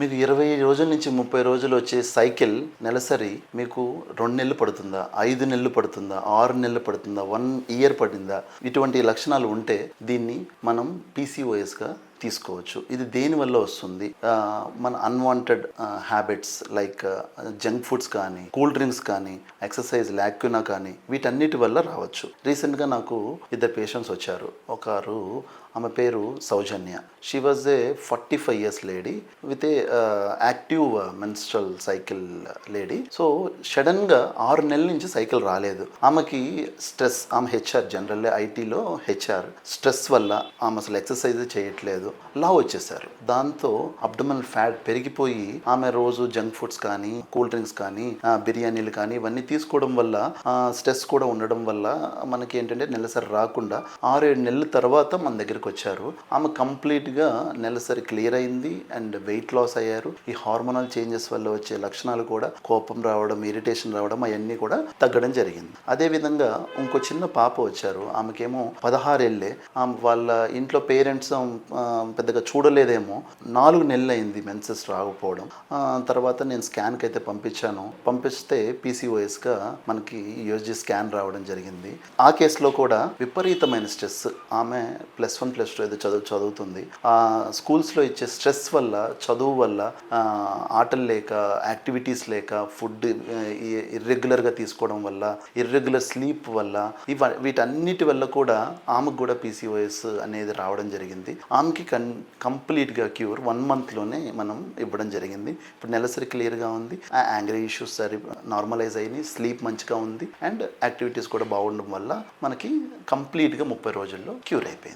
మీకు 20 రోజుల నుంచి 30 రోజులు వచ్చే సైకిల్ నెలసరి మీకు 2 నెలలు పడుతుందా, 5 నెలలు పడుతుందా, 6 నెలలు పడుతుందా, 1 ఇయర్ పడిందా, ఇటువంటి లక్షణాలు ఉంటే దీన్ని మనం పీసీఓఎస్గా తీసుకోవచ్చు. ఇది దేనివల్ల వస్తుంది? మన unwanted habits like junk foods కానీ, కూల్ డ్రింక్స్ కానీ, ఎక్సర్సైజ్ ల్యాక్యునా కానీ, వీటన్నిటి వల్ల రావచ్చు. రీసెంట్గా నాకు 2 పేషెంట్స్ వచ్చారు. ఒకరు, ఆమె పేరు Soujanya. She was a 45 years lady with a active menstrual cycle lady. So సడన్గా 6 నెలల నుంచి సైకిల్ రాలేదు. ఆమెకి స్ట్రెస్, ఆమె హెచ్ఆర్, జనరల్ ఐటీలో హెచ్ఆర్, స్ట్రెస్ వల్ల ఆమె అసలు ఎక్సర్సైజ్ చేయట్లేదు, లా వచ్చేసారు. దాంతో అబ్డమల్ ఫ్యాట్ పెరిగిపోయి ఆమె రోజు జంక్ ఫుడ్స్ కానీ, కూల్ డ్రింక్స్ కానీ, బిర్యానీలు కానీ ఇవన్నీ తీసుకోవడం వల్ల, స్ట్రెస్ కూడా ఉండడం వల్ల మనకి ఏంటంటే నెలసరి రాకుండా 6-7 నెలల తర్వాత మన దగ్గరికి వచ్చారు. ఆమె కంప్లీట్గా నెలసరి క్లియర్ అయింది అండ్ వెయిట్ లాస్ అయ్యారు. ఈ హార్మోనల్ చేంజెస్ వల్ల వచ్చే లక్షణాలు కూడా, కోపం రావడం, ఇరిటేషన్ రావడం, అవన్నీ కూడా తగ్గడం జరిగింది. అదేవిధంగా ఇంకో చిన్న పాప వచ్చారు. ఆమెకేమో 16 ఏళ్ళే. ఆమె వాళ్ళ ఇంట్లో పేరెంట్స్ పెద్దగా చూడలేదేమో. 4 నెలలు అయింది మెన్సెస్ రాకపోవడం. తర్వాత నేను స్కాన్కి అయితే పంపించాను. పంపిస్తే పీసీఓఎస్గా మనకి యూఎస్జీ స్కాన్ రావడం జరిగింది. ఆ కేసులో కూడా విపరీతమైన స్ట్రెస్. ఆమె +1 +2 ఏదో చదువుతుంది. స్కూల్స్లో ఇచ్చే స్ట్రెస్ వల్ల, చదువు వల్ల, ఆటలు లేక, యాక్టివిటీస్ లేక, ఫుడ్ ఇర్రెగ్యులర్గా తీసుకోవడం వల్ల, ఇర్రెగ్యులర్ స్లీప్ వల్ల, వీటన్నిటి వల్ల కూడా ఆమెకు కూడా పీసీఓఎస్ అనేది రావడం జరిగింది. ఆమెకి కంప్లీట్గా క్యూర్ 1 monthలోనే మనం ఇవ్వడం జరిగింది. ఇప్పుడు నెలసరి క్లియర్గా ఉంది. ఆ యాంగ్రీ ఇష్యూస్ నార్మలైజ్ అయినాయి, స్లీప్ మంచిగా ఉంది అండ్ యాక్టివిటీస్ కూడా బాగుండడం వల్ల మనకి కంప్లీట్గా 30 రోజుల్లో క్యూర్ అయిపోయింది.